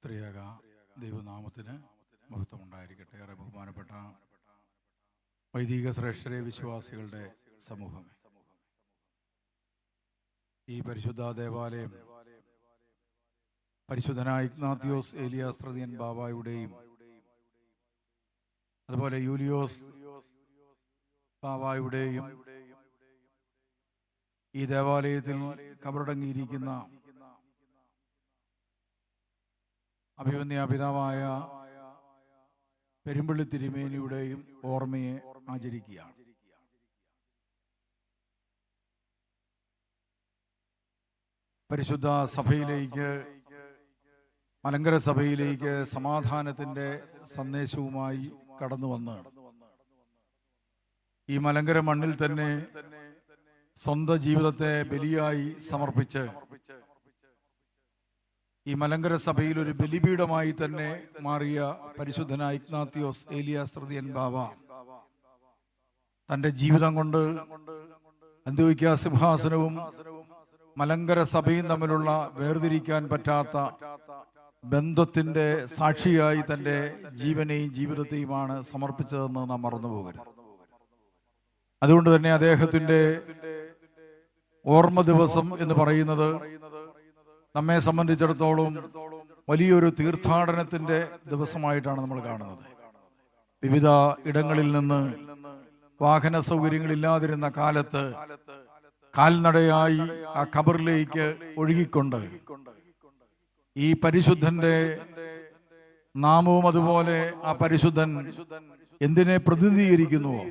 ത്രിയേക ദൈവനാമത്തിന് മഹത്വമുണ്ടായിരിക്കട്ടെ. ഏറെ ബഹുമാനപ്പെട്ട വൈദിക ശ്രേഷ്ഠരെ, വിശ്വാസികളുടെ സമൂഹമേ, ഈ പരിശുദ്ധ ദേവാലയം പരിശുദ്ധനായ ഇഗ്നാത്തിയോസ് ഏലിയാസ് തൃതീയൻ ബാവായുടെയും അതുപോലെ യൂലിയോസ് ബാവായുടെയും ഈ ദേവാലയത്തിൽ കബറടങ്ങിയിരിക്കുന്ന അഭിമന്യ പിതാവായ പെരുമ്പള്ളി തിരുമേനിയുടെയും ഓർമ്മയെ ആചരിക്കുകയാണ്. പരിശുദ്ധ സഭയിലേക്ക്, മലങ്കര സഭയിലേക്ക് സമാധാനത്തിൻ്റെ സന്ദേശവുമായി കടന്നു വന്ന് ഈ മലങ്കര മണ്ണിൽ തന്നെ സ്വന്തം ജീവിതത്തെ ബലിയായി സമർപ്പിച്ച് ഈ മലങ്കര സഭയിൽ ഒരു ബലിപീഠമായി തന്നെ മാറിയ പരിശുദ്ധനായ ഇഗ്നാത്തിയോസ് ഏലിയാസ് തൃതീയൻ ബാവ തൻ്റെ ജീവിതം കൊണ്ട് അന്ത്യോക്യ സിംഹാസനവും മലങ്കര സഭയും തമ്മിലുള്ള വേർതിരിക്കാൻ പറ്റാത്ത ബന്ധത്തിന്റെ സാക്ഷിയായി തൻ്റെ ജീവനെയും ജീവിതത്തെയുമാണ് സമർപ്പിച്ചതെന്ന് നാം മറന്നുപോകരുത്. അതുകൊണ്ട് തന്നെ അദ്ദേഹത്തിന്റെ ഓർമ്മ ദിവസം എന്ന് പറയുന്നത് നമ്മെ സംബന്ധിച്ചിടത്തോളം വലിയൊരു തീർത്ഥാടനത്തിന്റെ ദിവസമായിട്ടാണ് നമ്മൾ കാണുന്നത്. വിവിധ ഇടങ്ങളിൽ നിന്ന് വാഹന സൗകര്യങ്ങളില്ലാതിരുന്ന കാലത്ത് കാൽനടയായി ആ ഖബറിലേക്ക് ഒഴുകിക്കൊണ്ട് ഈ പരിശുദ്ധന്റെ നാമവും അതുപോലെ ആ പരിശുദ്ധൻ എന്തിനെ പ്രതിനിധീകരിക്കുന്നുവോ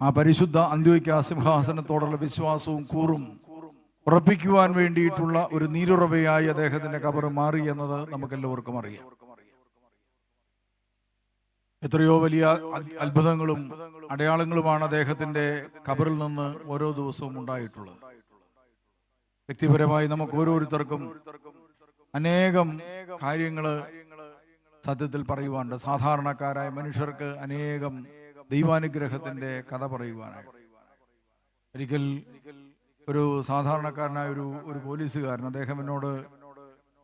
ആ പരിശുദ്ധ അന്ത്യോക്യ സിംഹാസനത്തോടുള്ള വിശ്വാസവും കൂറും ഉറപ്പിക്കുവാൻ വേണ്ടിയിട്ടുള്ള ഒരു നീരുറവയായി അദ്ദേഹത്തിന്റെ ഖബർ മാറി എന്നത് നമുക്കെല്ലാവർക്കും അറിയാം. എത്രയോ വലിയ അത്ഭുതങ്ങളും അടയാളങ്ങളുമാണ് അദ്ദേഹത്തിന്റെ ഖബറിൽ നിന്ന് ഓരോ ദിവസവും ഉണ്ടായിട്ടുള്ളത്. വ്യക്തിപരമായി നമുക്ക് ഓരോരുത്തർക്കും അനേകം കാര്യങ്ങൾ സത്യത്തിൽ പറയുവാനുണ്ട്. സാധാരണക്കാരായ മനുഷ്യർക്ക് അനേകം ദൈവാനുഗ്രഹത്തിന്റെ കഥ പറയുവാനായി. ഒരിക്കൽ ഒരു സാധാരണക്കാരനായ ഒരു പോലീസുകാരൻ, അദ്ദേഹം എന്നോട്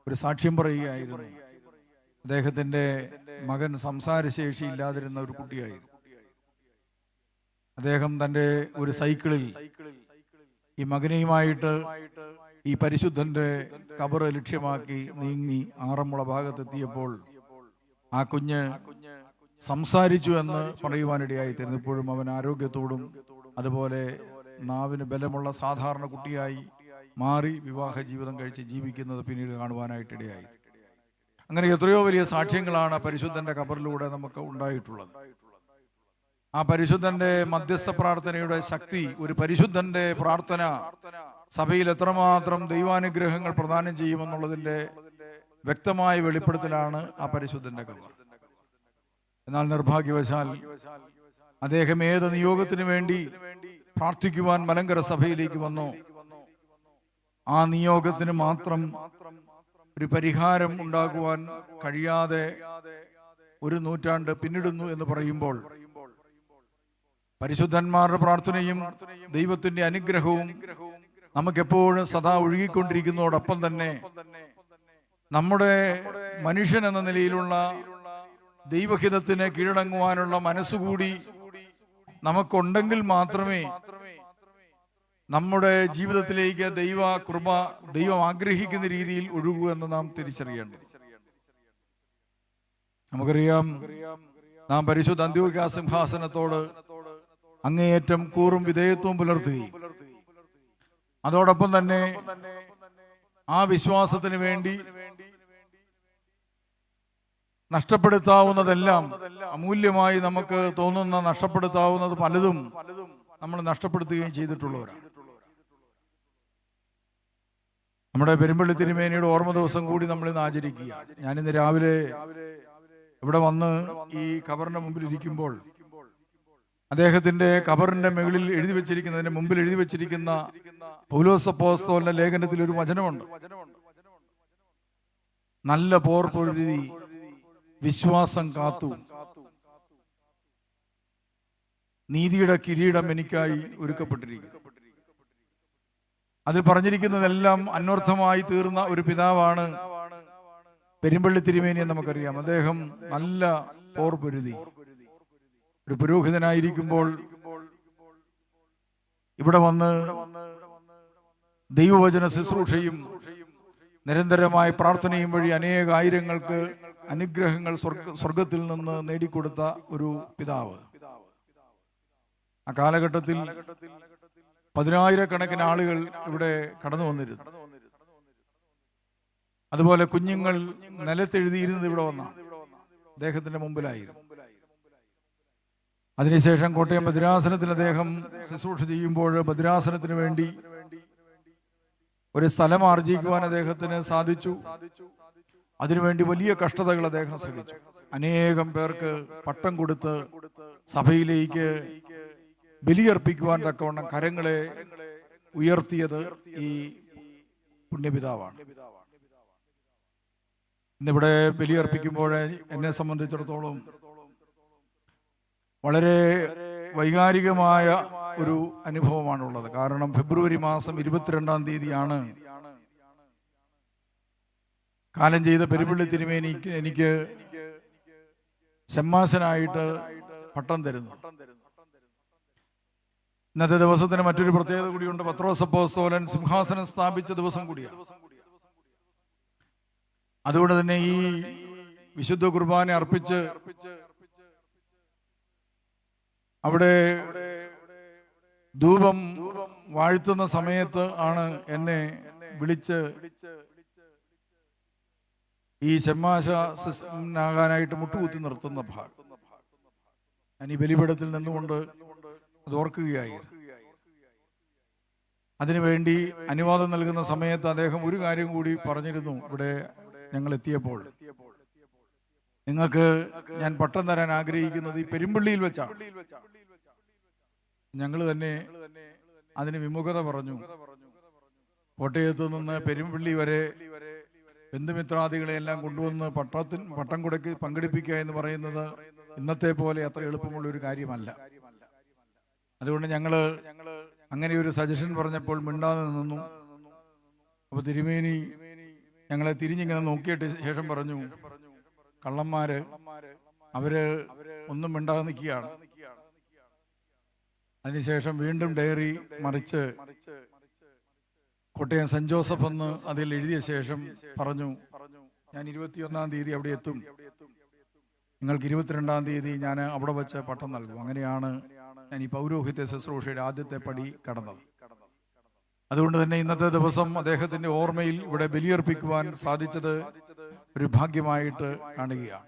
ഒരു സാക്ഷ്യം പറയുകയായിരുന്നു. അദ്ദേഹത്തിന്റെ മകൻ സംസാരശേഷി ഇല്ലാതിരുന്ന ഒരു കുട്ടിയായിരുന്നു. അദ്ദേഹം തൻ്റെ ഒരു സൈക്കിളിൽ ഈ മകനെയുമായിട്ട് ഈ പരിശുദ്ധന്റെ ഖബർ ലക്ഷ്യമാക്കി നീങ്ങി ആറന്മുള ഭാഗത്തെത്തിയപ്പോൾ ആ കുഞ്ഞ് സംസാരിച്ചു എന്ന് പറയുവാനിടയായിത്തീരുന്നു. ഇപ്പോഴും അവൻ ആരോഗ്യത്തോടും അതുപോലെ നാവിന് ബലമുള്ള സാധാരണ കുട്ടിയായി മാറി വിവാഹ ജീവിതം കഴിച്ച് ജീവിക്കുന്നത് പിന്നീട് കാണുവാനായിട്ടിടയായി. അങ്ങനെ എത്രയോ വലിയ സാക്ഷ്യങ്ങളാണ് പരിശുദ്ധന്റെ ഖബറിലൂടെ നമുക്ക് ഉണ്ടായിട്ടുള്ളത്. ആ പരിശുദ്ധന്റെ മധ്യസ്ഥ പ്രാർത്ഥനയുടെ ശക്തി, ഒരു പരിശുദ്ധന്റെ പ്രാർത്ഥന സഭയിൽ എത്രമാത്രം ദൈവാനുഗ്രഹങ്ങൾ പ്രദാനം ചെയ്യുമെന്നുള്ളതിന്റെ വ്യക്തമായ വെളിപ്പെടുത്തലാണ് ആ പരിശുദ്ധന്റെ ഖബർ. എന്നാൽ നിർഭാഗ്യവശാൽ അദ്ദേഹം ഏത് നിയോഗത്തിന് വേണ്ടി പ്രാർത്ഥിക്കുവാൻ മലങ്കര സഭയിലേക്ക് വന്നു, ആ നിയോഗത്തിന് മാത്രം ഒരു പരിഹാരം ഉണ്ടാക്കുവാൻ കഴിയാതെ ഒരു നൂറ്റാണ്ട് പിന്നിടുന്നു എന്ന് പറയുമ്പോൾ പരിശുദ്ധന്മാരുടെ പ്രാർത്ഥനയും ദൈവത്തിന്റെ അനുഗ്രഹവും നമുക്കെപ്പോഴും സദാ ഒഴുകിക്കൊണ്ടിരിക്കുന്നതോടൊപ്പം തന്നെ നമ്മുടെ മനുഷ്യൻ എന്ന നിലയിലുള്ള ദൈവഹിതത്തിന് കീഴടങ്ങുവാനുള്ള മനസ്സുകൂടി നമുക്കുണ്ടെങ്കിൽ മാത്രമേ നമ്മുടെ ജീവിതത്തിലേക്ക് ദൈവകൃപ ദൈവം ആഗ്രഹിക്കുന്ന രീതിയിൽ ഒഴുകൂ എന്ന് നാം തിരിച്ചറിയേണ്ടത്. നമുക്കറിയാം, നാം പരിശുദ്ധ അന്ത്യോക്യ സിംഹാസനത്തോട് അങ്ങേയറ്റം കൂറും വിധേയത്വവും പുലർത്തുകയും അതോടൊപ്പം തന്നെ ആ വിശ്വാസത്തിന് വേണ്ടി നഷ്ടപ്പെടുത്താവുന്നതെല്ലാം, അമൂല്യമായി നമുക്ക് തോന്നുന്ന നഷ്ടപ്പെടുത്താവുന്നത് പലതും നമ്മൾ നഷ്ടപ്പെടുത്തുകയും ചെയ്തിട്ടുള്ളവരാണ്. നമ്മുടെ പെരുമ്പള്ളി തിരുമേനിയുടെ ഓർമ്മ ദിവസം കൂടി നമ്മൾ ഇന്ന് ആചരിക്കുക. ഞാനിന്ന് രാവിലെ ഇവിടെ വന്ന് ഈ ഖബറിന്റെ മുമ്പിൽ ഇരിക്കുമ്പോൾ അദ്ദേഹത്തിന്റെ ഖബറിന്റെ മുകളിൽ എഴുതി വെച്ചിരിക്കുന്നതിന്റെ മുമ്പിൽ എഴുതി വെച്ചിരിക്കുന്ന പൗലോസ് അപ്പോസ്തലന്റെ ലേഖനത്തിൽ ഒരു വചനമുണ്ട്. നല്ല പോർ പൊരുതി വിശ്വാസം കാത്തു, നീതിയുടെ കിരീടം എനിക്കായി ഒരുക്കപ്പെട്ടിരിക്കുന്നു. അതിൽ പറഞ്ഞിരിക്കുന്നതെല്ലാം അന്വർത്ഥമായി തീർന്ന ഒരു പിതാവാണ് പെരുമ്പള്ളി തിരുമേനിയെ നമുക്കറിയാം. അദ്ദേഹം നല്ല പോർ പൊരുതി. ഒരു പുരോഹിതനായിരിക്കുമ്പോൾ ഇവിടെ വന്ന് ദൈവവചന ശുശ്രൂഷയും നിരന്തരമായ പ്രാർത്ഥനയും വഴി അനേകായിരങ്ങൾക്ക് അനുഗ്രഹങ്ങൾ സ്വർഗത്തിൽ നിന്ന് നേടിക്കൊടുത്ത ഒരു പിതാവ്. ആ കാലഘട്ടത്തിൽ 10,000-കണക്കിന് ആളുകൾ ഇവിടെ കടന്നു വന്നിരുന്നു. അതുപോലെ കുഞ്ഞുങ്ങൾ നിലത്തെഴുതിയിരുന്നത് ഇവിടെ വന്ന അദ്ദേഹത്തിന്റെ മുമ്പിലായിരുന്നു. അതിനുശേഷം കോട്ടയം ഭദ്രാസനത്തിൽ അദ്ദേഹം ശുശ്രൂഷ ചെയ്യുമ്പോൾ ഭദ്രാസനത്തിന് വേണ്ടി ഒരു സ്ഥലം ആർജിക്കുവാൻ അദ്ദേഹത്തിന് സാധിച്ചു. അതിനുവേണ്ടി വലിയ കഷ്ടതകൾ അദ്ദേഹം സഹിച്ചു. അനേകം പേർക്ക് പട്ടം കൊടുത്ത് സഭയിലേക്ക് ബലിയർപ്പിക്കുവാൻ തക്കവണ്ണം കരങ്ങളെ ഉയർത്തിയത് ഈ പുണ്യപിതാവാണ്. ഇന്നിവിടെ ബലിയർപ്പിക്കുമ്പോൾ എന്നെ സംബന്ധിച്ചിടത്തോളം വളരെ വൈകാരികമായ ഒരു അനുഭവമാണുള്ളത്. കാരണം ഫെബ്രുവരി മാസം 22-ാം തീയതിയാണ് കാലം ചെയ്ത പെരുമ്പള്ളി തിരുമേനിക്ക് എനിക്ക് ഷമ്മാശനായിട്ട് പട്ടം തരുന്നു. ഇന്നത്തെ ദിവസത്തിന് മറ്റൊരു പ്രത്യേകത കൂടിയുണ്ട്. പത്രോസ് അപ്പോസ്തലൻ സിംഹാസനം സ്ഥാപിച്ച ദിവസം കൂടിയാണ്. അതുകൊണ്ട് തന്നെ ഈ വിശുദ്ധ കുർബാന അർപ്പിച്ച് അവിടെ ധൂപം വാഴ്ത്തുന്ന സമയത്ത് ആണ് എന്നെ വിളിച്ച് ഈ ഷമ്മാശനാകാനായിട്ട് മുട്ടുകുത്തി നിർത്തുന്ന ഭാഗം. ഞാൻ ഈ ബലിപീഠത്തിൽ നിന്നുകൊണ്ട് അത് ഓർക്കുകയായി. അതിനുവേണ്ടി അനുവാദം നൽകുന്ന സമയത്ത് അദ്ദേഹം ഒരു കാര്യം കൂടി പറഞ്ഞിരുന്നു. ഇവിടെ ഞങ്ങൾ എത്തിയപ്പോൾ, നിങ്ങൾക്ക് ഞാൻ പട്ടം തരാൻ ആഗ്രഹിക്കുന്നത് ഈ പെരുമ്പള്ളിയിൽ വെച്ചാണ്. ഞങ്ങൾ തന്നെ അതിന് വിമുഖത പറഞ്ഞു. കോട്ടയത്ത് നിന്ന് പെരുമ്പള്ളി വരെ ബന്ധുമിത്രാദികളെ എല്ലാം കൊണ്ടുവന്ന് പട്ടം കൊടുക്കി പങ്കെടുപ്പിക്കുക എന്ന് പറയുന്നത് ഇന്നത്തെ പോലെ അത്ര എളുപ്പമുള്ള ഒരു കാര്യമല്ല. അതുകൊണ്ട് ഞങ്ങൾ അങ്ങനെ ഒരു സജഷൻ പറഞ്ഞപ്പോൾ മിണ്ടാതെ നിന്നു. അപ്പൊ തിരുമേനി ഞങ്ങളെ തിരിഞ്ഞിങ്ങനെ നോക്കിയിട്ട് ശേഷം പറഞ്ഞു, കള്ളന്മാര് അവര് ഒന്നും മിണ്ടാതെ നിൽക്കുകയാണ്. അതിനുശേഷം വീണ്ടും ഡയറി മറിച്ച് കോട്ടയം സെന്റ് ജോസഫ് എന്ന് അതിൽ എഴുതിയ ശേഷം പറഞ്ഞു, ഞാൻ 21-ാം തീയതി അവിടെ എത്തും, നിങ്ങൾക്ക് 22-ാം തീയതി ഞാൻ അവിടെ വെച്ച് പട്ടം നൽകും. അങ്ങനെയാണ് ഞാൻ ഈ പൗരോഹിത്യ ശുശ്രൂഷയുടെ ആദ്യത്തെ പടി കടന്നത്. അതുകൊണ്ട് തന്നെ ഇന്നത്തെ ദിവസം അദ്ദേഹത്തിന്റെ ഓർമ്മയിൽ ഇവിടെ ബലിയർപ്പിക്കുവാൻ സാധിച്ചത് ഒരു ഭാഗ്യമായിട്ട് കാണുകയാണ്.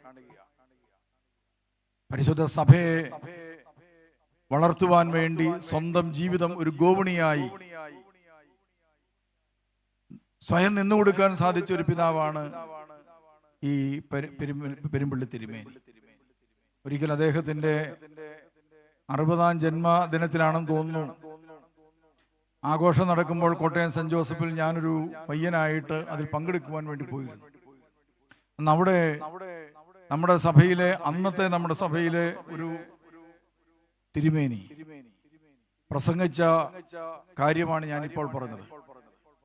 പരിശുദ്ധ സഭയെ വളർത്തുവാൻ വേണ്ടി സ്വന്തം ജീവിതം ഒരു ഗോവണിയായി സ്വയം നിന്നുകൊടുക്കാൻ സാധിച്ച ഒരു പിതാവാണ് ഈ പെരുമ്പള്ളി തിരുമേനി. ഒരിക്കൽ അദ്ദേഹത്തിന്റെ 60-ാം ജന്മദിനത്തിലാണെന്ന് തോന്നുന്നു, ആഘോഷം നടക്കുമ്പോൾ കോട്ടയം സെന്റ് ജോസഫിൽ ഞാനൊരു പയ്യനായിട്ട് അതിൽ പങ്കെടുക്കുവാൻ വേണ്ടി പോയിരുന്നു. അന്ന് അവിടെ നമ്മുടെ സഭയിലെ ഒരു തിരുമേനി പ്രസംഗിച്ച കാര്യമാണ് ഞാനിപ്പോൾ പറഞ്ഞത്.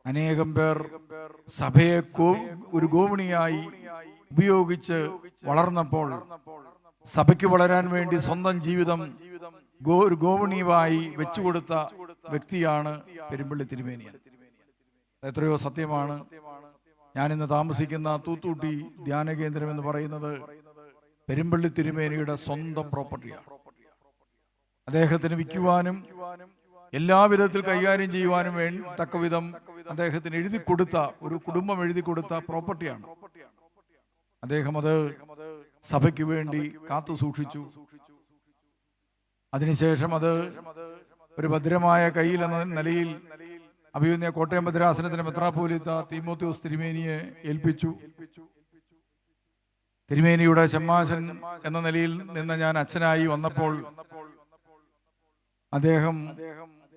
അനേകം പേർ സഭയെ ഒരു ഗോവണിയായി ഉപയോഗിച്ച് വളർന്നപ്പോൾ സഭയ്ക്ക് വളരാൻ വേണ്ടി സ്വന്തം ജീവിതം ഒരു ഗോവണിയായി വെച്ചുകൊടുത്ത വ്യക്തിയാണ് പെരുമ്പള്ളി തിരുമേനിയൻ. എത്രയോ സത്യമാണ്. ഞാനിന്ന് താമസിക്കുന്ന തൂത്തൂട്ടി ധ്യാന കേന്ദ്രം എന്ന് പറയുന്നത് പെരുമ്പള്ളി തിരുമേനിയുടെ സ്വന്തം പ്രോപ്പർട്ടിയാണ്. അദ്ദേഹത്തിന് വിൽക്കുവാനും എല്ലാവിധത്തിൽ കൈകാര്യം ചെയ്യുവാനും തക്കവിധം അദ്ദേഹത്തിന് എഴുതി കൊടുത്ത ഒരു കുടുംബം എഴുതി കൊടുത്ത പ്രോപ്പർട്ടിയാണ്. അദ്ദേഹം അത് സഭയ്ക്ക് വേണ്ടി കാത്തു സൂക്ഷിച്ചു. അതിനുശേഷം അത് ഒരു ഭദ്രമായ കയ്യിൽ എന്ന നിലയിൽ അഭിമന്യ കോട്ടയം ഭദ്രാസനത്തിന് മെത്രാപ്പോലീത്ത തീമോത്തിയോസ് തിരുമേനിയെ ഏൽപ്പിച്ചു. തിരുമേനിയുടെ ഷമ്മാശൻ എന്ന നിലയിൽ നിന്ന് ഞാൻ അച്ഛനായി വന്നപ്പോൾ അദ്ദേഹം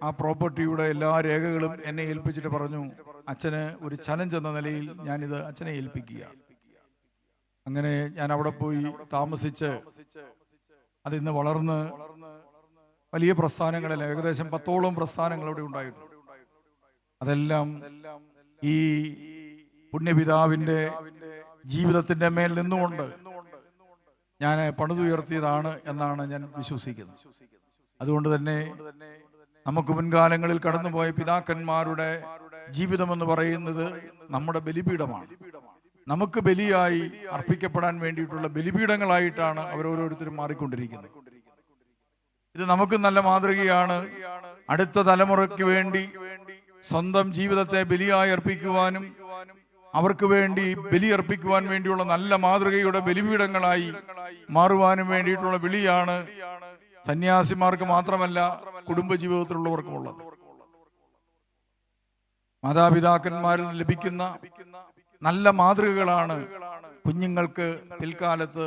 ആ പ്രോപ്പർട്ടിയുടെ എല്ലാ രേഖകളും എന്നെ ഏൽപ്പിച്ചിട്ട് പറഞ്ഞു, അച്ഛന് ഒരു ചലഞ്ച് എന്ന നിലയിൽ ഞാനിത് അച്ഛനെ ഏൽപ്പിക്കുക. അങ്ങനെ ഞാൻ അവിടെ പോയി താമസിച്ച് അതിന്ന് വളർന്ന് വലിയ പ്രസ്ഥാനങ്ങളെല്ലാം ഏകദേശം 10ഓളം പ്രസ്ഥാനങ്ങൾ അവിടെ ഉണ്ടായിട്ടുണ്ട്. അതെല്ലാം ഈ പുണ്യപിതാവിന്റെ ജീവിതത്തിന്റെ മേൽ നിന്നുകൊണ്ട് ഞാൻ പണിതുയർത്തിയതാണ് എന്നാണ് ഞാൻ വിശ്വസിക്കുന്നത്. അതുകൊണ്ട് തന്നെ നമുക്ക് മുൻകാലങ്ങളിൽ കടന്നുപോയ പിതാക്കന്മാരുടെ ജീവിതമെന്ന് പറയുന്നത് നമ്മുടെ ബലിപീഠമാണ്. നമുക്ക് ബലിയായി അർപ്പിക്കപ്പെടാൻ വേണ്ടിയിട്ടുള്ള ബലിപീഠങ്ങളായിട്ടാണ് അവരോരോരുത്തരും മാറിക്കൊണ്ടിരിക്കുന്നത്. ഇത് നമുക്ക് നല്ല മാതൃകയാണ്. അടുത്ത തലമുറയ്ക്ക് വേണ്ടി സ്വന്തം ജീവിതത്തെ ബലിയായി അർപ്പിക്കുവാനും അവർക്ക് വേണ്ടി ബലിയർപ്പിക്കുവാൻ വേണ്ടിയുള്ള നല്ല മാതൃകയുടെ ബലിപീഠങ്ങളായി മാറുവാനും വേണ്ടിയിട്ടുള്ള വിളിയാണ് സന്യാസിമാർക്ക് മാത്രമല്ല കുടുംബജീവിതത്തിലുള്ളവർക്കുമുള്ളത്. മാതാപിതാക്കന്മാരിൽ നിന്ന് ലഭിക്കുന്ന നല്ല മാതൃകകളാണ് കുഞ്ഞുങ്ങൾക്ക് പിൽക്കാലത്ത്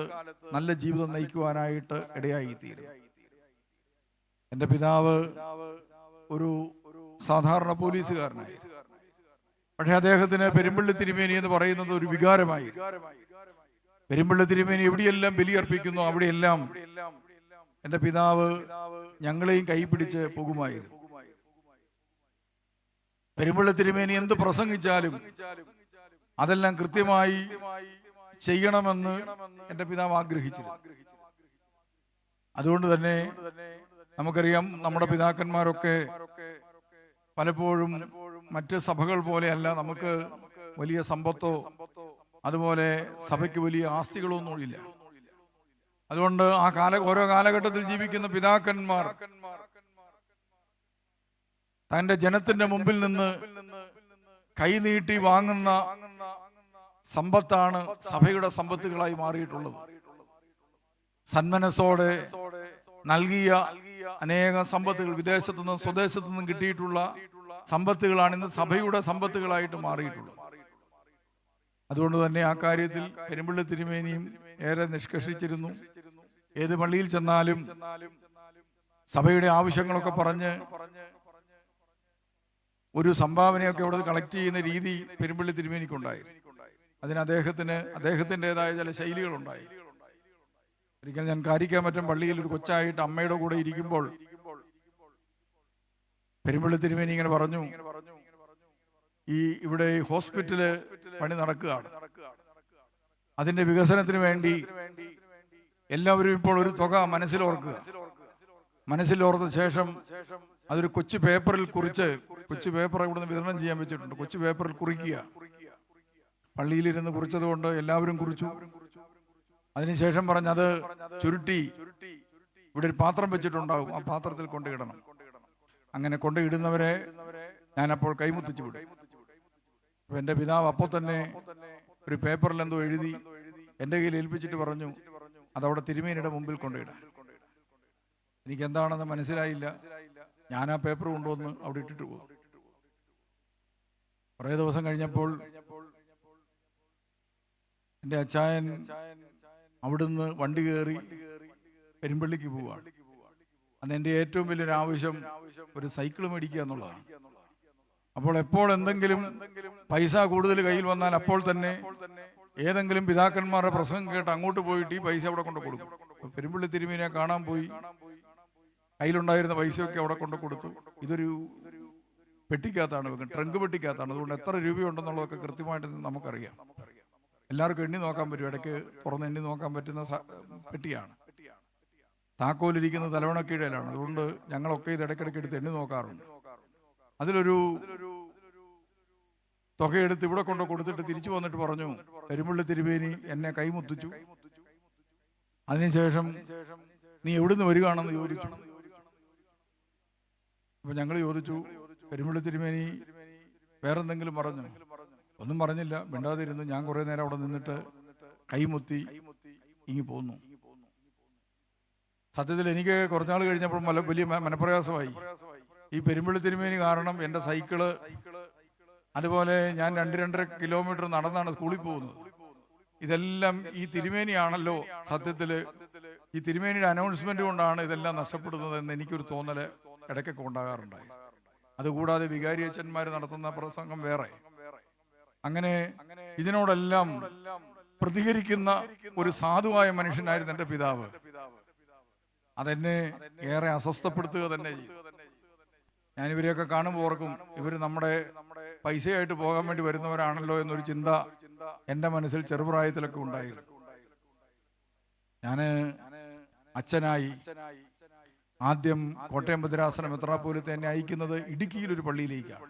നല്ല ജീവിതം നയിക്കുവാനായിട്ട് ഇടയായിത്തീരുന്നത്. എൻ്റെ പിതാവ് ഒരു സാധാരണ പോലീസുകാരനായി. പക്ഷെ അദ്ദേഹത്തിന് പെരുമ്പള്ളി തിരുമേനി എന്ന് പറയുന്നത് ഒരു വികാരമായി. പെരുമ്പള്ളി തിരുമേനി എവിടെയെല്ലാം ബലിയർപ്പിക്കുന്നു അവിടെയെല്ലാം എൻ്റെ പിതാവ് ഞങ്ങളെയും കൈപിടിച്ച് പോകുമായിരുന്നു. പെരുമ്പള്ളി തിരുമേനി എന്ത് പ്രസംഗിച്ചാലും അതെല്ലാം കൃത്യമായി ചെയ്യണമെന്ന് എൻ്റെ പിതാവ് ആഗ്രഹിച്ചിരുന്നു. അതുകൊണ്ട് തന്നെ നമുക്കറിയാം, നമ്മുടെ പിതാക്കന്മാരൊക്കെ പലപ്പോഴും മറ്റ് സഭകൾ പോലെയല്ല. നമുക്ക് വലിയ സമ്പത്തോ അതുപോലെ സഭയ്ക്ക് വലിയ ആസ്തികളൊന്നും ഇല്ല. അതുകൊണ്ട് ഓരോ കാലഘട്ടത്തിൽ ജീവിക്കുന്ന പിതാക്കന്മാർ തന്റെ ജനത്തിന്റെ മുമ്പിൽ നിന്ന് കൈനീട്ടി വാങ്ങുന്ന സമ്പത്താണ് സഭയുടെ സമ്പത്തുകളായി മാറിയിട്ടുള്ളത്. സന്മനസ്സോടെ നൽകിയ അനേക സമ്പത്തുകൾ, വിദേശത്തു നിന്നും സ്വദേശത്തു നിന്നും കിട്ടിയിട്ടുള്ള സമ്പത്തുകളാണ് ഇന്ന് സഭയുടെ സമ്പത്തുകളായിട്ട് മാറിയിട്ടുള്ളത്. അതുകൊണ്ട് തന്നെ ആ കാര്യത്തിൽ പെരുമ്പള്ളി തിരുമേനിയും ഏറെ നിഷ്കർഷിച്ചിരുന്നു. ഏത് പള്ളിയിൽ ചെന്നാലും സഭയുടെ ആവശ്യങ്ങളൊക്കെ പറഞ്ഞ് ഒരു സംഭാവനയൊക്കെ അവിടെ കളക്ട് ചെയ്യുന്ന രീതി പെരുമ്പള്ളി തിരുമേനിക്കുണ്ടായി. അതിന് അദ്ദേഹത്തിൻ്റെതായ ചില ശൈലികളുണ്ടായി. ഒരിക്കൽ ഞാൻ കാരിക്കാമറ്റം പള്ളിയിൽ ഒരു കൊച്ചായിട്ട് അമ്മയുടെ കൂടെ ഇരിക്കുമ്പോൾ പെരുമ്പള്ളി തിരുമേനി ഇങ്ങനെ പറഞ്ഞു, ഇവിടെ ഹോസ്പിറ്റല് പണി നടക്കുകയാണ്. അതിന്റെ വികസനത്തിന് വേണ്ടി എല്ലാവരും ഇപ്പോൾ ഒരു തുക മനസ്സിലോർക്കുക. മനസ്സിലോർത്ത ശേഷം അതൊരു കൊച്ചു പേപ്പറിൽ കുറിച്ച്, കൊച്ചു പേപ്പർ ഇവിടുന്ന് വിതരണം ചെയ്യാൻ വെച്ചിട്ടുണ്ട്, കൊച്ചു പേപ്പറിൽ കുറിക്കുക. പള്ളിയിലിരുന്ന് കുറിച്ചത് കൊണ്ട് എല്ലാവരും കുറിച്ചു. അതിനുശേഷം പറഞ്ഞത് ചുരുട്ടി ഇവിടെ ഒരു പാത്രം വെച്ചിട്ടുണ്ടാകും, ആ പാത്രത്തിൽ കൊണ്ടിടണം. അങ്ങനെ കൊണ്ടിടുന്നവരെ ഞാനപ്പോൾ കൈമുത്തിച്ചു വിടും. അപ്പൊ എൻ്റെ പിതാവ് അപ്പോൾ തന്നെ ഒരു പേപ്പറിൽ എന്തോ എഴുതി എൻ്റെ കയ്യിൽ ഏൽപ്പിച്ചിട്ട് പറഞ്ഞു, അതവിടെ തിരുമേനിയുടെ മുമ്പിൽ കൊണ്ടിടാം. എനിക്ക് എന്താണെന്ന് മനസ്സിലായില്ല. ഞാൻ ആ പേപ്പർ കൊണ്ടുവന്ന് അവിടെ ഇട്ടിട്ട് പോകും. കുറേ ദിവസം കഴിഞ്ഞപ്പോൾ എൻ്റെ അച്ചായൻ അവിടുന്ന് വണ്ടി കയറി പെരുമ്പള്ളിക്ക് പോവുകയാണ്. അന്ന് എൻ്റെ ഏറ്റവും വലിയൊരു ആവശ്യം ഒരു സൈക്കിൾ മേടിക്കുക എന്നുള്ളതാണ്. അപ്പോൾ എപ്പോൾ എന്തെങ്കിലും പൈസ കൂടുതൽ കയ്യിൽ വന്നാൽ അപ്പോൾ തന്നെ ഏതെങ്കിലും പിതാക്കന്മാരുടെ പ്രസംഗം കേട്ട് അങ്ങോട്ട് പോയിട്ട് ഈ പൈസ അവിടെ കൊണ്ട് കൊടുക്കും. പെരുമ്പള്ളി തിരുമേനിയെ കാണാൻ പോയി, കയ്യിലുണ്ടായിരുന്ന പൈസയൊക്കെ അവിടെ കൊണ്ട് കൊടുത്തു. ഇതൊരു പെട്ടിക്കകത്താണ് വെക്കുന്നത്, ട്രങ്ക് പെട്ടിക്കകത്താണ്. അതുകൊണ്ട് എത്ര രൂപയുണ്ടെന്നുള്ളതൊക്കെ കൃത്യമായിട്ട് നമുക്കറിയാം. എല്ലാവർക്കും എണ്ണി നോക്കാൻ പറ്റും, ഇടയ്ക്ക് തുറന്ന് എണ്ണി നോക്കാൻ പറ്റുന്ന പെട്ടിയാണ്. താക്കോലിരിക്കുന്ന തലവണക്കീഴയിലാണ്. അതുകൊണ്ട് ഞങ്ങളൊക്കെ ഇത് ഇടയ്ക്കിടയ്ക്ക് എടുത്ത് എണ്ണി നോക്കാറുണ്ട്. അതിലൊരു തുകയെടുത്ത് ഇവിടെ കൊണ്ട് കൊടുത്തിട്ട് തിരിച്ചു വന്നിട്ട് പറഞ്ഞു, പെരുമ്പള്ളി തിരുമേനി എന്നെ കൈമുത്തിച്ചു. അതിനുശേഷം നീ എവിടുന്ന് വരികയാണെന്ന് ചോദിച്ചു. അപ്പൊ ഞങ്ങൾ ചോദിച്ചു, പെരുമ്പള്ളി തിരുമേനി വേറെന്തെങ്കിലും പറഞ്ഞു? ഒന്നും പറഞ്ഞില്ല, മിണ്ടാതിരുന്നു. ഞാൻ കുറെ നേരം അവിടെ നിന്നിട്ട് കൈമുത്തി ഇങ്ങി പോന്നു. സത്യത്തിൽ എനിക്ക് കുറച്ചാൾ കഴിഞ്ഞപ്പോൾ വലിയ മനപ്രയാസമായി. ഈ പെരുമ്പള്ളി തിരുമേനി കാരണം എൻ്റെ സൈക്കിള്, അതുപോലെ ഞാൻ 2-2.5 കിലോമീറ്റർ നടന്നാണ് സ്കൂളിൽ പോകുന്നത്. ഇതെല്ലാം ഈ തിരുമേനിയാണല്ലോ. സത്യത്തില് ഈ തിരുമേനിയുടെ അനൗൺസ്മെന്റ് കൊണ്ടാണ് ഇതെല്ലാം നഷ്ടപ്പെടുന്നത് എന്ന് എനിക്കൊരു തോന്നല് ഇടയ്ക്കൊക്കെ ഉണ്ടാകാറുണ്ടായി. അതുകൂടാതെ വികാരി അച്ഛന്മാർ നടത്തുന്ന പ്രസംഗം വേറെ. അങ്ങനെ ഇതിനോടെല്ലാം പ്രതികരിക്കുന്ന ഒരു സാധുവായ മനുഷ്യനായിരുന്നു എൻ്റെ പിതാവ്. അതെന്നെ ഏറെ അസ്വസ്ഥപ്പെടുത്തുക തന്നെ ചെയ്തു. ഞാനിവരെയൊക്കെ കാണുമ്പോൾ ഓർക്കും, ഇവർ നമ്മുടെ പൈസയായിട്ട് പോകാൻ വേണ്ടി വരുന്നവരാണല്ലോ എന്നൊരു ചിന്ത എൻ്റെ മനസ്സിൽ ചെറുപ്രായത്തിലൊക്കെ ഉണ്ടായിരുന്നു. ഞാന് അച്ഛനായി ആദ്യം കോട്ടയം ഭദ്രാസന മെത്രാപ്പോലീത്ത എന്നെ അയക്കുന്നത് ഇടുക്കിയിലൊരു പള്ളിയിലേക്കാണ്,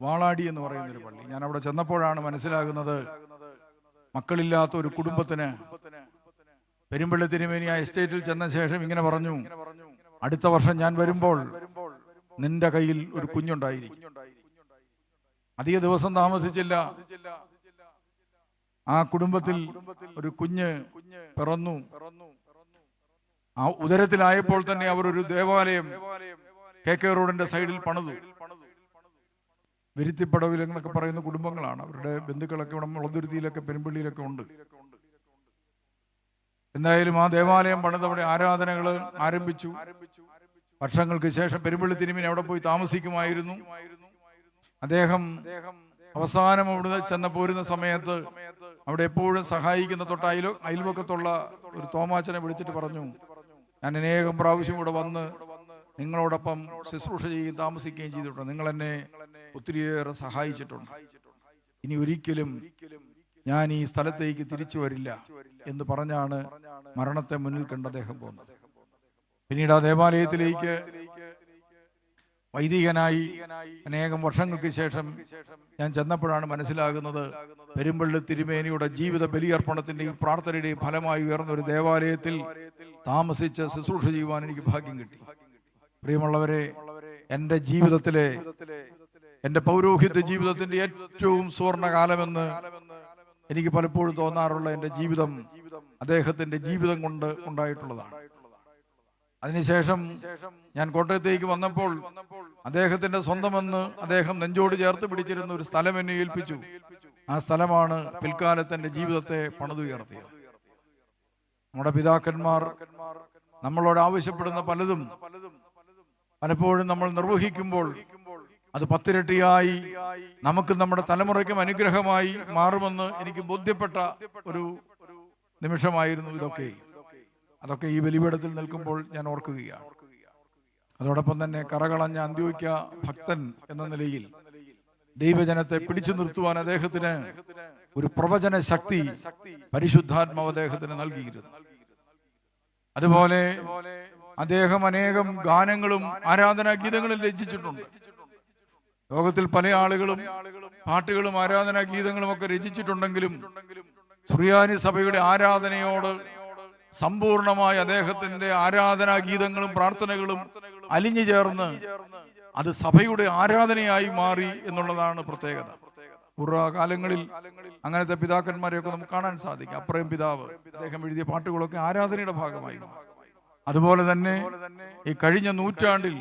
വാളാടി എന്ന് പറയുന്നൊരു പള്ളി. ഞാൻ അവിടെ ചെന്നപ്പോഴാണ് മനസ്സിലാകുന്നത്, മക്കളില്ലാത്ത ഒരു കുടുംബത്തിന് പെരുമ്പള്ളി തിരുമേനി ആ എസ്റ്റേറ്റിൽ ചെന്ന ശേഷം ഇങ്ങനെ പറഞ്ഞു, അടുത്ത വർഷം ഞാൻ വരുമ്പോൾ നിന്റെ കയ്യിൽ ഒരു കുഞ്ഞുണ്ടായിരിക്കും. അധിക ദിവസം താമസിച്ചില്ല, ആ കുടുംബത്തിൽ ഒരു കുഞ്ഞ് പിറന്നു. ആ ഉദരത്തിലായപ്പോൾ തന്നെ അവർ ഒരു ദേവാലയം KK റോഡിന്റെ സൈഡിൽ പണിതു. വിരുത്തിപ്പടവിൽ എന്നൊക്കെ പറയുന്ന കുടുംബങ്ങളാണ്. അവരുടെ ബന്ധുക്കളൊക്കെ ഇവിടെ മുളന്തുരുത്തിയിലൊക്കെ പെരുമ്പള്ളിയിലൊക്കെ ഉണ്ട്. എന്തായാലും ആ ദേവാലയം പണിതവിടെ ആരാധനകൾ ആരംഭിച്ചു. വർഷങ്ങൾക്ക് ശേഷം പെരുമ്പള്ളി തിരുമേനി അവിടെ പോയി താമസിക്കുമായിരുന്നു. അദ്ദേഹം അവസാനം അവിടെ ചെന്ന് പോരുന്ന സമയത്ത് അവിടെ എപ്പോഴും സഹായിക്കുന്ന അയൽവക്കത്തുള്ള ഒരു തോമാച്ചനെ വിളിച്ചിട്ട് പറഞ്ഞു, ഞാൻ അനേകം പ്രാവശ്യം ഇവിടെ വന്ന് നിങ്ങളോടൊപ്പം ശുശ്രൂഷ ചെയ്യുകയും താമസിക്കുകയും ചെയ്തിട്ടുണ്ട്. നിങ്ങൾ എന്നെ ഒത്തിരിയേറെ സഹായിച്ചിട്ടുണ്ട്. ഇനി ഒരിക്കലും ഞാൻ ഈ സ്ഥലത്തേക്ക് തിരിച്ചു വരില്ല എന്ന് പറഞ്ഞാണ് മരണത്തെ മുന്നിൽ കണ്ട് അദ്ദേഹം പോകുന്നത്. പിന്നീട് ആ ദേവാലയത്തിലേക്ക് വൈദികനായി അനേകം വർഷങ്ങൾക്ക് ശേഷം ഞാൻ ചെന്നപ്പോഴാണ് മനസ്സിലാകുന്നത്, പെരുമ്പള്ളി തിരുമേനിയുടെ ജീവിത ബലിയർപ്പണത്തിന്റെയും പ്രാർത്ഥനയുടെയും ഫലമായി ഉയർന്ന ഒരു ദേവാലയത്തിൽ താമസിച്ച് ശുശ്രൂഷ ചെയ്യുവാൻ എനിക്ക് ഭാഗ്യം കിട്ടി. പ്രിയമുള്ളവരെ, എൻ്റെ ജീവിതത്തിലെ, എൻ്റെ പൗരോഹിത്യ ജീവിതത്തിന്റെ ഏറ്റവും സുവർണകാലമെന്ന് എനിക്ക് പലപ്പോഴും തോന്നാറുള്ള എൻ്റെ ജീവിതം അദ്ദേഹത്തിന്റെ ജീവിതം കൊണ്ട് ഉണ്ടായിട്ടുള്ളതാണ്. അതിനുശേഷം ഞാൻ കോട്ടയത്തേക്ക് വന്നപ്പോൾ അദ്ദേഹത്തിന്റെ സ്വന്തമെന്ന് അദ്ദേഹം നെഞ്ചോട് ചേർത്ത് പിടിച്ചിരുന്ന ഒരു സ്ഥലം എന്നെ ഏൽപ്പിച്ചു. ആ സ്ഥലമാണ് പിൽക്കാലത്ത് എൻ്റെ ജീവിതത്തെ പണിതുയർത്തിയത്. നമ്മുടെ പിതാക്കന്മാർ നമ്മളോട് ആവശ്യപ്പെടുന്ന പലതും പലപ്പോഴും നമ്മൾ നിർവഹിക്കുമ്പോൾ അത് പത്തിരട്ടിയായി നമുക്ക് നമ്മുടെ തലമുറയ്ക്കും അനുഗ്രഹമായി മാറുമെന്ന് എനിക്ക് ബോധ്യപ്പെട്ട ഒരു നിമിഷമായിരുന്നു ഇതൊക്കെ. അതൊക്കെ ഈ ബലിപീഠത്തിൽ നിൽക്കുമ്പോൾ ഞാൻ ഓർക്കുകയാണ്. അതോടൊപ്പം തന്നെ കറകളഞ്ഞ അന്ത്യോക്യ ഭക്തൻ എന്ന നിലയിൽ ദൈവജനത്തെ പിടിച്ചു നിർത്തുവാൻ അദ്ദേഹത്തിന് ഒരു പ്രവചന ശക്തി പരിശുദ്ധാത്മാവ് അദ്ദേഹത്തിന് നൽകിയിരുന്നു. അതുപോലെ അദ്ദേഹം അനേകം ഗാനങ്ങളും ആരാധനാ ഗീതങ്ങളും രചിച്ചിട്ടുണ്ട്. ലോകത്തിൽ പല ആളുകളും പാട്ടുകളും ആരാധനാ ഗീതങ്ങളും ഒക്കെ രചിച്ചിട്ടുണ്ടെങ്കിലും സുറിയാനി സഭയുടെ ആരാധനയോട് സമ്പൂർണമായ അദ്ദേഹത്തിന്റെ ആരാധനാ ഗീതങ്ങളും പ്രാർത്ഥനകളും അലിഞ്ഞു ചേർന്ന് അത് സഭയുടെ ആരാധനയായി മാറി എന്നുള്ളതാണ് പ്രത്യേകത. പൂർവ്വകാലങ്ങളിൽ അങ്ങനത്തെ പിതാക്കന്മാരെയൊക്കെ നമുക്ക് കാണാൻ സാധിക്കും. അപ്രയം പിതാവ് അദ്ദേഹം എഴുതിയ പാട്ടുകളൊക്കെ ആരാധനയുടെ ഭാഗമായി. അതുപോലെ തന്നെ ഈ കഴിഞ്ഞ നൂറ്റാണ്ടിൽ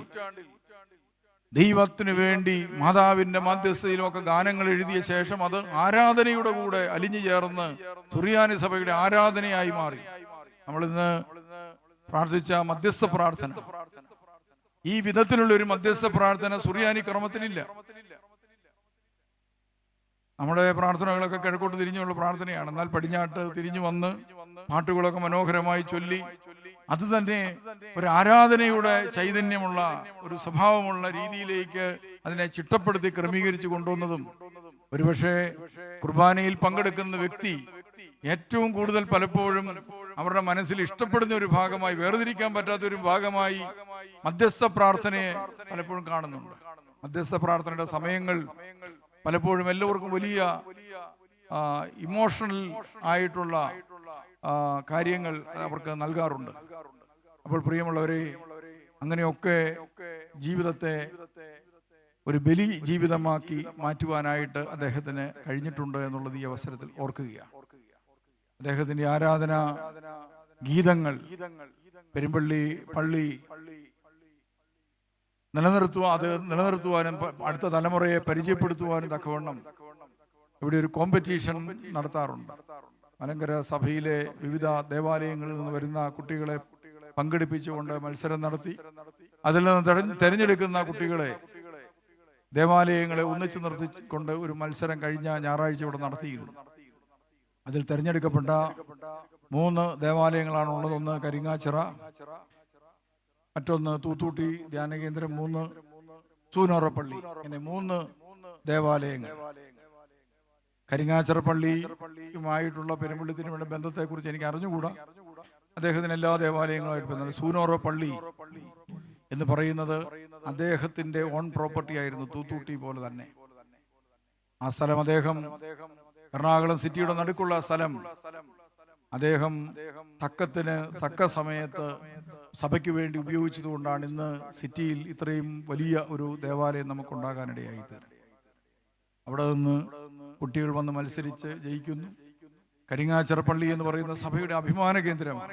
ദൈവത്തിന് വേണ്ടി മാതാവിന്റെ മധ്യസ്ഥയിലൊക്കെ ഗാനങ്ങൾ എഴുതിയ ശേഷം അത് ആരാധനയുടെ കൂടെ അലിഞ്ഞു ചേർന്ന് സുറിയാനി സഭയുടെ ആരാധനയായി മാറി. നമ്മളിന്ന് പ്രാർത്ഥിച്ച മധ്യസ്ഥ പ്രാർത്ഥന, ഈ വിധത്തിലുള്ള ഒരു മധ്യസ്ഥ പ്രാർത്ഥന സുറിയാനി ക്രമത്തിലില്ല. നമ്മുടെ പ്രാർത്ഥനകളൊക്കെ കിഴക്കോട്ട് തിരിഞ്ഞുള്ള പ്രാർത്ഥനയാണ്. എന്നാൽ പടിഞ്ഞാട്ട് തിരിഞ്ഞു വന്ന് പാട്ടുകളൊക്കെ മനോഹരമായി ചൊല്ലി അത് തന്നെ ഒരു ആരാധനയുടെ ചൈതന്യമുള്ള ഒരു സ്വഭാവമുള്ള രീതിയിലേക്ക് അതിനെ ചിട്ടപ്പെടുത്തി ക്രമീകരിച്ചു കൊണ്ടുവന്നതും ഒരുപക്ഷെ കുർബാനയിൽ പങ്കെടുക്കുന്ന വ്യക്തി ഏറ്റവും കൂടുതൽ പലപ്പോഴും അവരുടെ മനസ്സിൽ ഇഷ്ടപ്പെടുന്ന ഒരു ഭാഗമായി, വേർതിരിക്കാൻ പറ്റാത്ത ഒരു ഭാഗമായി മധ്യസ്ഥ പ്രാർത്ഥനയെ പലപ്പോഴും കാണുന്നുണ്ട്. മധ്യസ്ഥ പ്രാർത്ഥനയുടെ സമയങ്ങൾ പലപ്പോഴും എല്ലാവർക്കും വലിയ ഇമോഷണൽ ആയിട്ടുള്ള കാര്യങ്ങൾ അവർക്ക് നൽകാറുണ്ട്. അപ്പോൾ പ്രിയമുള്ളവരെ, അങ്ങനെയൊക്കെ ജീവിതത്തെ ഒരു ബലി ജീവിതമാക്കി മാറ്റുവാനായിട്ട് അദ്ദേഹത്തിന് കഴിഞ്ഞിട്ടുണ്ട് എന്നുള്ളത് ഈ അവസരത്തിൽ ഓർക്കുകയാണ്. അദ്ദേഹത്തിന്റെ ആരാധന ഗീതങ്ങൾ പെരുമ്പള്ളി പള്ളി നിലനിർത്തുവാനും അടുത്ത തലമുറയെ പരിചയപ്പെടുത്തുവാനും തക്കവണ്ണം ഇവിടെ ഒരു കോമ്പറ്റീഷൻ നടത്താറുണ്ട്. മലങ്കര സഭയിലെ വിവിധ ദേവാലയങ്ങളിൽ നിന്ന് വരുന്ന കുട്ടികളെ പങ്കെടുപ്പിച്ചുകൊണ്ട് മത്സരം നടത്തി അതിൽ നിന്ന് തെരഞ്ഞെടുക്കുന്ന കുട്ടികളെ ദേവാലയങ്ങളെ ഒന്നിച്ചു നിർത്തിക്കൊണ്ട് ഒരു മത്സരം കഴിഞ്ഞ ഞായറാഴ്ച ഇവിടെ നടത്തിയിരുന്നു. അതിൽ തെരഞ്ഞെടുക്കപ്പെട്ട 3 ദേവാലയങ്ങളാണുള്ളത്. ഒന്ന് കരിങ്ങാച്ചിറ, മറ്റൊന്ന് തൂത്തൂട്ടി ധ്യാനകേന്ദ്രം, 3 ചൂനോറപ്പള്ളി. ഇങ്ങനെ 3 ദേവാലയങ്ങൾ. കരിങ്ങാച്ചിറ പള്ളിയുമായിട്ടുള്ള പെരുമ്പള്ളി തിരുമേനിയുടെ ബന്ധത്തെക്കുറിച്ച് എനിക്ക് അറിഞ്ഞുകൂടാ. അദ്ദേഹത്തിന് എല്ലാ ദേവാലയങ്ങളുമായിട്ട് ബന്ധം. സൂനോറോ പള്ളി എന്ന് പറയുന്നത് അദ്ദേഹത്തിന്റെ ഓൺ പ്രോപ്പർട്ടി ആയിരുന്നു, തൂത്തൂട്ടി പോലെ തന്നെ. ആ സ്ഥലം അദ്ദേഹം, എറണാകുളം സിറ്റിയുടെ നടുക്കുള്ള സ്ഥലം, അദ്ദേഹം തക്കത്തിന് തക്ക സമയത്ത് സഭയ്ക്ക് വേണ്ടി ഉപയോഗിച്ചതുകൊണ്ടാണ് ഇന്ന് സിറ്റിയിൽ ഇത്രയും വലിയ ഒരു ദേവാലയം നമുക്കുണ്ടാകാനിടയായത്. അവിടെ നിന്ന് കുട്ടികൾ വന്ന് മത്സരിച്ച് ജയിക്കുന്നു. കരിങ്ങാച്ചിറ പള്ളി എന്ന് പറയുന്ന സഭയുടെ അഭിമാന കേന്ദ്രമാണ്.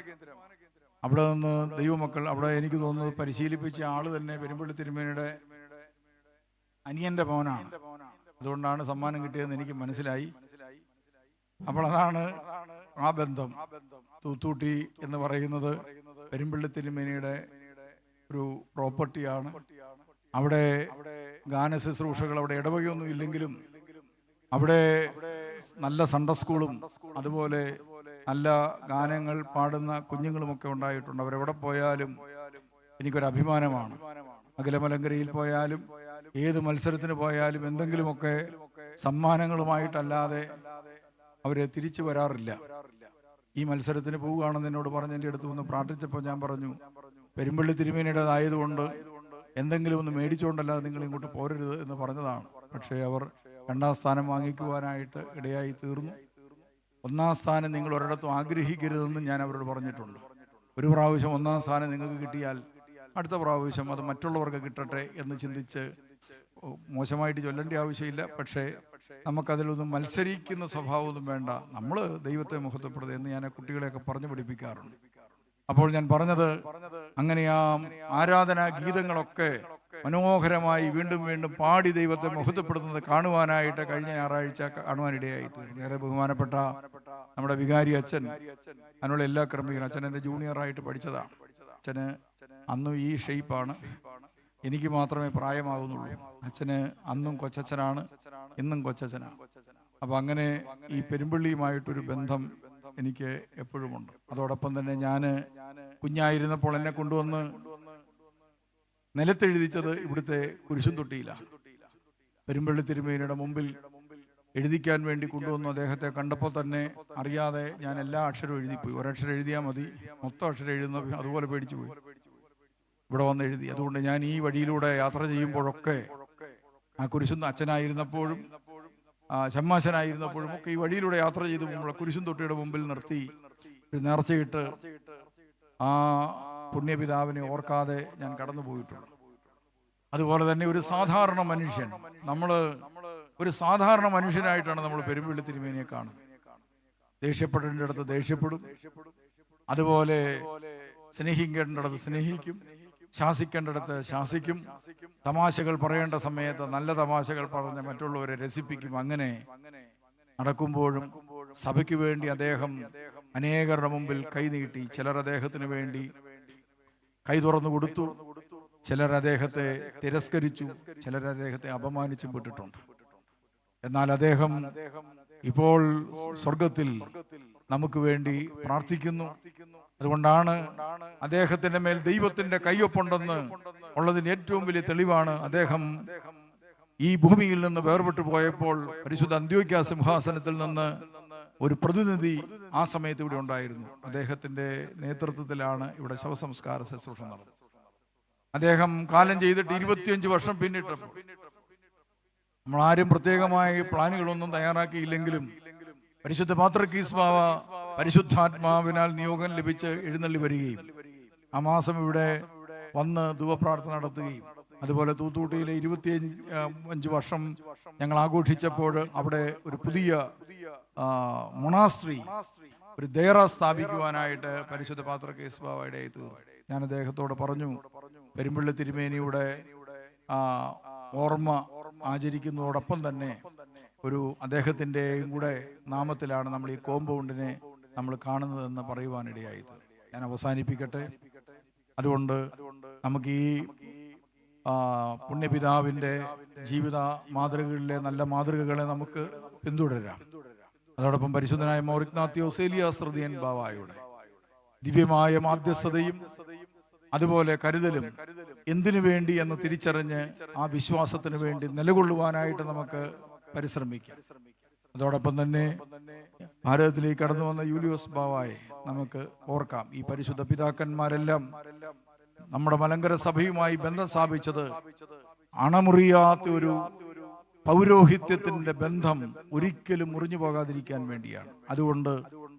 അവിടെ നിന്ന് ദൈവമക്കൾ, അവിടെ എനിക്ക് തോന്നുന്നത് പരിശീലിപ്പിച്ച ആള് തന്നെ പെരുമ്പള്ളി തിരുമേനിയുടെ അനിയന്റെ മോനാണ്. അതുകൊണ്ടാണ് സമ്മാനം കിട്ടിയതെന്ന് എനിക്ക് മനസ്സിലായി. അപ്പോൾ അതാണ് ആ ബന്ധം. തൂത്തൂട്ടി എന്ന് പറയുന്നത് പെരുമ്പള്ളി തിരുമേനിയുടെ ഒരു പ്രോപ്പർട്ടിയാണ്. അവിടെ ഗാന ശുശ്രൂഷകൾ, അവിടെ ഇടവകയൊന്നും ഇല്ലെങ്കിലും അവിടെ നല്ല സൺഡേ സ്കൂളും അതുപോലെ നല്ല ഗാനങ്ങൾ പാടുന്ന കുഞ്ഞുങ്ങളുമൊക്കെ ഉണ്ടായിട്ടുണ്ട്. അവരെവിടെ പോയാലും എനിക്കൊരു അഭിമാനമാണ്. അഖിലമലങ്കരയിൽ പോയാലും ഏത് മത്സരത്തിന് പോയാലും എന്തെങ്കിലുമൊക്കെ സമ്മാനങ്ങളുമായിട്ടല്ലാതെ അവരെ തിരിച്ചു വരാറില്ല. ഈ മത്സരത്തിന് പോവുകയാണെന്ന് എന്നോട് പറഞ്ഞ് എൻ്റെ അടുത്ത് വന്ന് പ്രാർത്ഥിച്ചപ്പോൾ ഞാൻ പറഞ്ഞു, പെരുമ്പള്ളി തിരുമേനിയുടേതായതുകൊണ്ട് എന്തെങ്കിലും ഒന്ന് മേടിച്ചുകൊണ്ടല്ലാതെ നിങ്ങൾ ഇങ്ങോട്ട് പോരരുത് എന്ന് പറഞ്ഞതാണ്. പക്ഷേ അവർ 2ാം സ്ഥാനം വാങ്ങിക്കുവാനായിട്ട് ഇടയായി തീർന്നു. 1ാം സ്ഥാനം നിങ്ങൾ ഒരിടത്തും ആഗ്രഹിക്കരുതെന്നും ഞാൻ അവരോട് പറഞ്ഞിട്ടുണ്ട്. ഒരു പ്രാവശ്യം 1ാം സ്ഥാനം നിങ്ങൾക്ക് കിട്ടിയാൽ അടുത്ത പ്രാവശ്യം അത് മറ്റുള്ളവർക്ക് കിട്ടട്ടെ എന്ന് ചിന്തിച്ച്, മോശമായിട്ട് ചൊല്ലേണ്ട ആവശ്യമില്ല, പക്ഷേ നമുക്കതിലൊന്നും മത്സരിക്കുന്ന സ്വഭാവമൊന്നും വേണ്ട, നമ്മൾ ദൈവത്തെ മഹത്വപ്പെടുത്തുക എന്ന് ഞാൻ കുട്ടികളെയൊക്കെ പറഞ്ഞു പഠിപ്പിക്കാറുണ്ട്. അപ്പോൾ ഞാൻ പറഞ്ഞത്, അങ്ങനെ ആ ആരാധനാ ഗീതങ്ങളൊക്കെ മനോഹരമായി വീണ്ടും വീണ്ടും പാടി ദൈവത്തെ മഹത്വപ്പെടുത്തുന്നത് കാണുവാനായിട്ട് കഴിഞ്ഞ ഞായറാഴ്ച കാണുവാനിടയായി തീർന്നു. ഏറെ ബഹുമാനപ്പെട്ട നമ്മുടെ വികാരി അച്ഛൻ അതിനുള്ള എല്ലാ ക്രമീകരണം, അച്ഛൻ എൻ്റെ ജൂനിയറായിട്ട് പഠിച്ചതാണ്. അച്ഛന് അന്നും ഈ ഷെയ്പ്പാണ്, എനിക്ക് മാത്രമേ പ്രായമാകുന്നുള്ളൂ. അച്ഛന് അന്നും കൊച്ചച്ഛനാണ്, ഇന്നും കൊച്ചച്ഛനാണ്. അപ്പം അങ്ങനെ ഈ പെരുമ്പള്ളിയുമായിട്ടൊരു ബന്ധം എനിക്ക് എപ്പോഴുമുണ്ട്. അതോടൊപ്പം തന്നെ ഞാൻ കുഞ്ഞായിരുന്നപ്പോൾ എന്നെ കൊണ്ടുവന്ന് നിലത്തെഴുതിച്ചത് ഇവിടുത്തെ കുരിശും തൊട്ടിയിലാണ്. പെരുമ്പള്ളി തിരുമേനിയുടെ മുമ്പിൽ എഴുതിക്കാൻ വേണ്ടി കൊണ്ടുവന്നു. അദ്ദേഹത്തെ കണ്ടപ്പോൾ തന്നെ അറിയാതെ ഞാൻ എല്ലാ അക്ഷരവും എഴുതിപ്പോയി. ഒരക്ഷരം എഴുതിയാൽ മതി, മൊത്തം അക്ഷരം എഴുതുന്ന അതുപോലെ പേടിച്ചു പോയി. ഇവിടെ വന്ന് എഴുതി. അതുകൊണ്ട് ഞാൻ ഈ വഴിയിലൂടെ യാത്ര ചെയ്യുമ്പോഴൊക്കെ, ആ കുരിശും അച്ഛനായിരുന്നപ്പോഴും ഷമ്മാശനായിരുന്നപ്പോഴും ഒക്കെ ഈ വഴിയിലൂടെ യാത്ര ചെയ്തു പോകുമ്പോൾ കുരിശും തൊട്ടിയുടെ മുമ്പിൽ നിർത്തി ഒരു നേർച്ചയിട്ട് ആ പുണ്യപിതാവിനെ ഓർക്കാതെ ഞാൻ കടന്നു പോയിട്ടുണ്ട്. അതുപോലെ തന്നെ ഒരു സാധാരണ മനുഷ്യൻ, ഒരു സാധാരണ മനുഷ്യനായിട്ടാണ് നമ്മൾ പെരുമ്പള്ളി തിരുമേനിയെ കാണുന്നത്. ദേഷ്യപ്പെടേണ്ടിടത്ത് ദേഷ്യപ്പെടും, അതുപോലെ സ്നേഹിക്കേണ്ടിടത്ത് സ്നേഹിക്കും, ശാസിക്കേണ്ടിടത്ത് ശാസിക്കും, തമാശകൾ പറയേണ്ട സമയത്ത് നല്ല തമാശകൾ പറഞ്ഞ് മറ്റുള്ളവരെ രസിപ്പിക്കും. അങ്ങനെ നടക്കുമ്പോഴും സഭയ്ക്ക് വേണ്ടി അദ്ദേഹം അനേകരുടെ മുമ്പിൽ കൈനീട്ടി. ചിലർ അദ്ദേഹത്തിന് വേണ്ടി കൈ തുറന്നു കൊടുത്തു, ചിലർ അദ്ദേഹത്തെ തിരസ്കരിച്ചു, ചിലർ അദ്ദേഹത്തെ അപമാനിച്ചും വിട്ടിട്ടുണ്ട്. എന്നാൽ അദ്ദേഹം ഇപ്പോൾ സ്വർഗത്തിൽ നമുക്ക് വേണ്ടി പ്രാർത്ഥിക്കുന്നു. അതുകൊണ്ടാണ് അദ്ദേഹത്തിന്റെ മേൽ ദൈവത്തിന്റെ കയ്യൊപ്പുണ്ടെന്ന് ഉള്ളതിന് ഏറ്റവും വലിയ തെളിവാണ് അദ്ദേഹം ഈ ഭൂമിയിൽ നിന്ന് വേർപെട്ടു പോയപ്പോൾ പരിശുദ്ധ അന്ത്യോക്യ സിംഹാസനത്തിൽ നിന്ന് ഒരു പ്രതിനിധി ആ സമയത്ത് ഇവിടെ ഉണ്ടായിരുന്നു. അദ്ദേഹത്തിന്റെ നേതൃത്വത്തിലാണ് ഇവിടെ ശവസംസ്കാര ശുശ്രൂഷ നടന്നത്. അദ്ദേഹം കാലം ചെയ്തിട്ട് 25 വർഷം പിന്നിട്ടപ്പോൾ നമ്മളാരും പ്രത്യേകമായി പ്ലാനുകളൊന്നും തയ്യാറാക്കിയില്ലെങ്കിലും പരിശുദ്ധ പാത്രിക്കീസ് ബാവ പരിശുദ്ധാത്മാവിനാൽ നിയോഗം ലഭിച്ച് എഴുന്നള്ളി വരികയും ആ മാസം ഇവിടെ വന്ന് ധൂപപ്രാർത്ഥന നടത്തുകയും, അതുപോലെ തൂത്തൂട്ടിയിലെ 25 വർഷം ഞങ്ങൾ ആഘോഷിച്ചപ്പോൾ അവിടെ ഒരു പുതിയ മൊണാസ്ട്രി, ഒരു ദേറ സ്ഥാപിക്കുവാനായിട്ട് പരിശുദ്ധ പാത്രിക്കീസ് ബാവ ഇടയായി തീർന്നു. ഞാൻ അദ്ദേഹത്തോട് പറഞ്ഞു, പെരുമ്പള്ളി തിരുമേനിയുടെ ഓർമ്മ ആചരിക്കുന്നതോടൊപ്പം തന്നെ ഒരു അദ്ദേഹത്തിൻ്റെയും കൂടെ നാമത്തിലാണ് നമ്മൾ ഈ കോമ്പൗണ്ടിനെ നമ്മൾ കാണുന്നതെന്ന് പറയുവാനിടയായത്. ഞാൻ അവസാനിപ്പിക്കട്ടെ. അതുകൊണ്ട് നമുക്ക് ഈ പുണ്യപിതാവിൻ്റെ ജീവിത മാതൃകകളിലെ നല്ല മാതൃകകളെ നമുക്ക് പിന്തുടരാം. അതോടൊപ്പം പരിശുദ്ധനായ മോർ ഇഗ്നാത്യോസ് ഏലിയാസ് തൃതീയൻ ബാവായുടെ ദിവ്യമായ മാധ്യസ്ഥതയും അതുപോലെ കരുതലും എന്തിനു വേണ്ടി എന്ന് തിരിച്ചറിഞ്ഞ് ആ വിശ്വാസത്തിന് വേണ്ടി നിലകൊള്ളുവാനായിട്ട് നമുക്ക് പരിശ്രമിക്കാം. അതോടൊപ്പം തന്നെ ഭാരതത്തിലേക്ക് കടന്നു വന്ന യൂലിയോസ് ബാവായെ നമുക്ക് ഓർക്കാം. ഈ പരിശുദ്ധ പിതാക്കന്മാരെല്ലാം നമ്മുടെ മലങ്കര സഭയുമായി ബന്ധം സ്ഥാപിച്ചത് അണമുറിയാത്ത ഒരു പൗരോഹിത്യത്തിന്റെ ബന്ധം ഒരിക്കലും മുറിഞ്ഞു പോകാതിരിക്കാൻ വേണ്ടിയാണ്. അതുകൊണ്ട്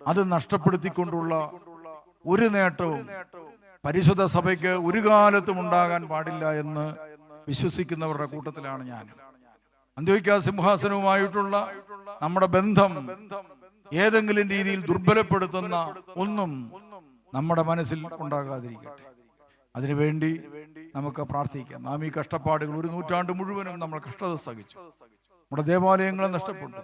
അത് നഷ്ടപ്പെടുത്തിക്കൊണ്ടുള്ള ഒരു നേട്ടവും പരിശുദ്ധ സഭയ്ക്ക് ഒരു കാലത്തും ഉണ്ടാകാൻ പാടില്ല എന്ന് വിശ്വസിക്കുന്നവരുടെ കൂട്ടത്തിലാണ് ഞാൻ. അന്ത്യോക്യ സിംഹാസനവുമായിട്ടുള്ള നമ്മുടെ ബന്ധം ഏതെങ്കിലും രീതിയിൽ ദുർബലപ്പെടുത്തുന്ന ഒന്നും നമ്മുടെ മനസ്സിൽ ഉണ്ടാകാതിരിക്കട്ടെ. അതിനുവേണ്ടി നമുക്ക് പ്രാർത്ഥിക്കാം. നാം ഈ കഷ്ടപ്പാടുകൾ, ഒരു നൂറ്റാണ്ട് മുഴുവനും നമ്മൾ കഷ്ടത സഹിച്ചു. നമ്മുടെ ദേവാലയങ്ങൾ നഷ്ടപ്പെട്ടു.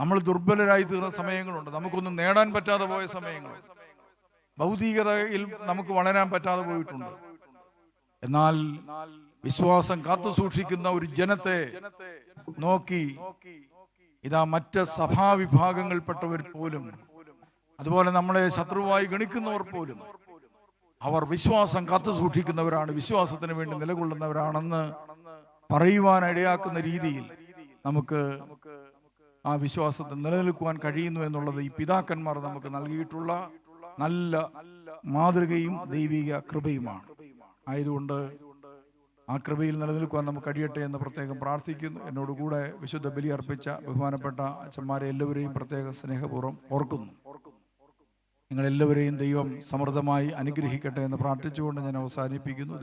നമ്മൾ ദുർബലരായി തീർന്ന സമയങ്ങളുണ്ട്. നമുക്കൊന്നും നേടാൻ പറ്റാതെ പോയ സമയങ്ങളുണ്ട്. ഭൗതികതയിൽ നമുക്ക് വളരാൻ പറ്റാതെ പോയിട്ടുണ്ട്. എന്നാൽ വിശ്വാസം കാത്തു സൂക്ഷിക്കുന്ന ഒരു ജനത്തെ നോക്കി ഇതാ മറ്റ് സഭാവിഭാഗങ്ങളിൽപ്പെട്ടവർ പോലും, അതുപോലെ നമ്മളെ ശത്രുവായി ഗണിക്കുന്നവർ പോലും, അവർ വിശ്വാസം കാത്തു സൂക്ഷിക്കുന്നവരാണ്, വിശ്വാസത്തിന് വേണ്ടി നിലകൊള്ളുന്നവരാണെന്ന് പറയുവാൻ ഇടയാക്കുന്ന രീതിയിൽ നമുക്ക് ആ വിശ്വാസത്തിൽ നിലനിൽക്കുവാൻ കഴിയുന്നു എന്നുള്ളത് ഈ പിതാക്കന്മാർ നമുക്ക് നൽകിയിട്ടുള്ള നല്ല മാതൃകയും ദൈവിക കൃപയുമാണ്. ആയതുകൊണ്ട് ആ കൃപയിൽ നിലനിൽക്കുവാൻ നമുക്ക് കഴിയട്ടെ എന്ന് പ്രത്യേകം പ്രാർത്ഥിക്കുന്നു. എന്നോടുകൂടെ വിശുദ്ധ ബലി അർപ്പിച്ച ബഹുമാനപ്പെട്ട അച്ഛന്മാരെ എല്ലാവരെയും പ്രത്യേക സ്നേഹപൂർവ്വം ഓർക്കുന്നു. നിങ്ങളെല്ലാവരെയും ദൈവം സമൃദ്ധമായി അനുഗ്രഹിക്കട്ടെ എന്ന് പ്രാർത്ഥിച്ചുകൊണ്ട് ഞാൻ അവസാനിപ്പിക്കുന്നു.